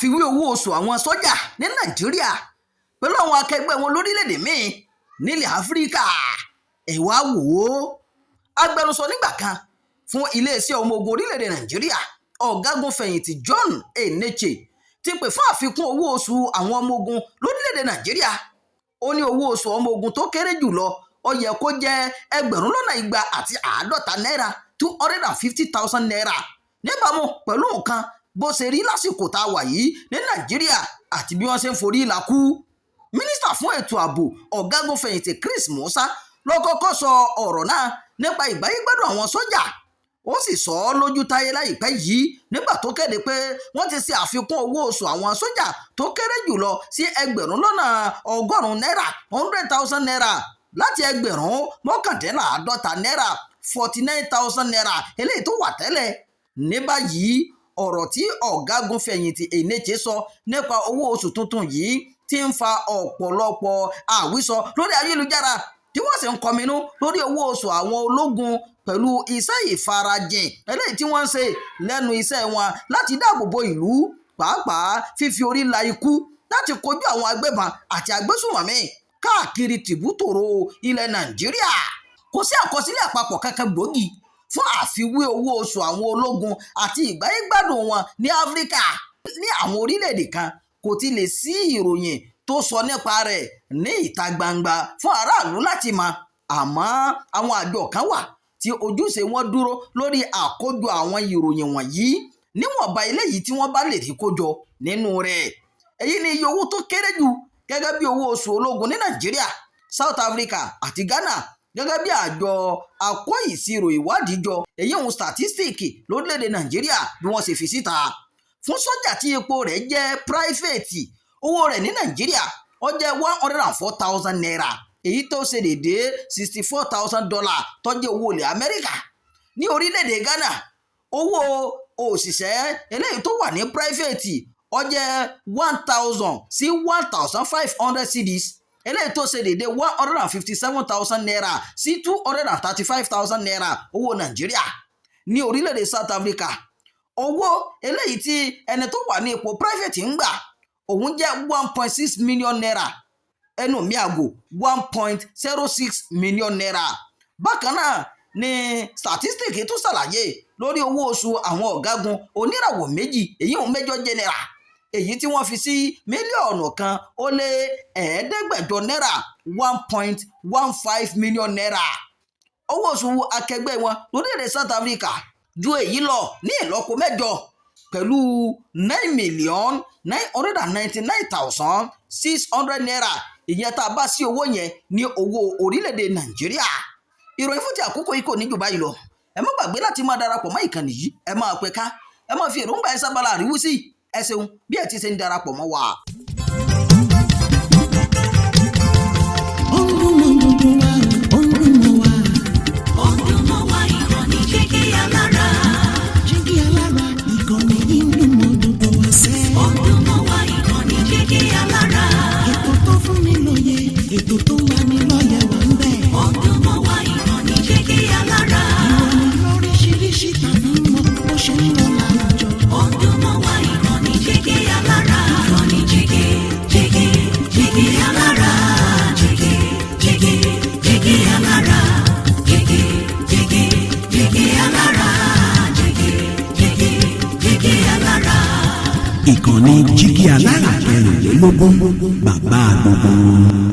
àfiwé owó oṣù àwọn sọ́jà ní Nàìjíríà pẹ̀lú àwọn akẹgbẹ́ wọn lórílẹ̀‐èdè míì nílẹ̀ Áfíríkà. ẹ wá wò ó, agbẹnusọ nígbà kan fún iléeṣẹ́ ọmọ ogun orílẹ̀‐èdè Nàìjíríà ọ̀gágun fẹ̀yìntì John Enenche ti pè fún àfikún owó oṣù àwọn ọmọ ogun lórílẹ̀‐èdè Nàìjíríà. ó ní owó oṣù ọmọ ogun tó kéré jùlọ ó yẹ kó jẹ́ 250 náírà 250,000 naira níbàámu pẹ̀lú nǹkan bó ṣe rí lásìkò tá a wà yìí ní Nàìjíríà àti bí wọ́n ṣe ń forí ìlà kú. mínísítà fún ètò ààbò ọ̀gágun fẹ̀yìntì Chris Musa ló kọ́kọ́ sọ ọ̀rọ̀ náà nípa ìgbáyégbádùn àwọn sọ́jà. ó sì sọ ọ́ lójú táyé láìpẹ́ yìí nígbà tó kéde pé wọ́n ti ṣe àfikún owó oṣù àwọn sọ́jà tó kéré jùlọ sí 100,000 náírà 100,000 naira láti 150,000 náírà 49,000 naira eléyìí tó wà tẹ́lẹ̀. ní báyìí ọ̀rọ̀ tí ọ̀gágun fẹ̀yìntì Enenche sọ nípa owó oṣù tuntun yìí ti ń fa ọ̀pọ̀lọpọ̀ àwísọ lórí ayélujára tí wọ́n sì ń kọminú lórí owó oṣù àwọn ológun pẹ̀lú iṣẹ́ ìfarajìn eléyìí tí wọ́n ń ṣe lẹ́nu iṣẹ́ wọn láti dáàbò bo ìlú, pàápàá fífi orí la ikú láti kojú àwọn agbébọn àti agbésùnmọ̀mí káàkiri tìbútòrò ilẹ̀ Nàìjíríà. kò sí àkọsílẹ̀ àpapọ̀ kankan gbòógì fún àfiwé owó oṣù àwọn ológun àti ìgbáyégbádùn wọn ní Áfíríkà. ní àwọn orílẹ̀-èdè kan kò ti lè sí ìròyìn tó sọ nípa rẹ̀ ní ìta gbangba fún aráàlú láti mọ̀, àmọ́ àwọn àjọ kan wà tí ojúṣe wọn dúró lórí àkójọ àwọn ìròyìn wọ̀nyí níwọ̀nba eléyìí tí wọ́n bá lè rí kójọ nínú rẹ̀. èyí ni iye owó tó kéré jù gẹ́gẹ́ bí owó oṣù ológun ní Nàìjíríà, South Africa àti Ghana gẹ́gẹ́ bí àjọ akó ìṣirò ìwádìí jọ èyí ohun statistic lórílẹ̀‐èdè Nàìjíríà bí wọ́n ṣe fi síta. fún sọ́jà tí ipò rẹ̀ jẹ́ private, owó rẹ̀ ní Nàìjíríà ó jẹ́ 104,000 naira èyí tó ṣe déédéé $64,000 tó jẹ́ owó ilẹ̀ Amẹ́ríkà. ní orílẹ̀‐èdè Ghana owó òṣìṣẹ́ eléyìí tó wà ní private ó jẹ́ 1,000 sí 1,500 cedis eléyìí tó ṣe déédéé 157,000 naira sí 235,000 naira owó Nàìjíríà. ní orílẹ̀‐èdè South Africa owó eléyìí tí ẹni tó wà ní ipò private ń gbà òun jẹ́ 1.6 million naira ẹnu mi àgò 1.06 million naira. bákan náà ni statistic tó ṣàlàyé lórí owó oṣù àwọn ọ̀gágun oníràwọ̀ méjì èyí òun Major General èyí tí wọ́n fi sí mílíọ̀nù kan ó lé 500 náírà 1.15 million naira. owó oṣù akẹgbẹ́ wọn lórílẹ̀‐èdè South Africa ju èyí lọ ní ìlọ́po mẹ́jọ pẹ̀lú 9,999,600 naira ìyẹn tá a bá sí owó yẹn ní owó orílẹ̀‐èdè Nàìjíríà. ìròyìn fún ti àkókò yìí kò ní jù báyìí lọ. ẹ má gbàgbé láti máa darapọ̀ mọ́ ìkànnì yìí, ẹ máa pẹ́ ká, ẹ máa fi èròǹgbà ẹ sábàlá àríwú sí. ẹ ṣeun bí ẹ ti ṣe ń darapọ̀ mọ́ wa. Ètò tó wà ní lọ́yẹ̀ wà ń bẹ̀. Ọdún mọ́ wá ìkànnì Jígí Alára. Ìròyìn lóríṣiríṣi tàbí mọ́ bó ṣe ń lọ láwùjọ. Ọdún mọ́ wá ìkànnì Jígí Alára. Ìkànnì Jígí Alára. Jígí Alára. Jígí Alára. Jígí Alára. Ìkànnì Jígí Alára 24 bàbá gbogbo.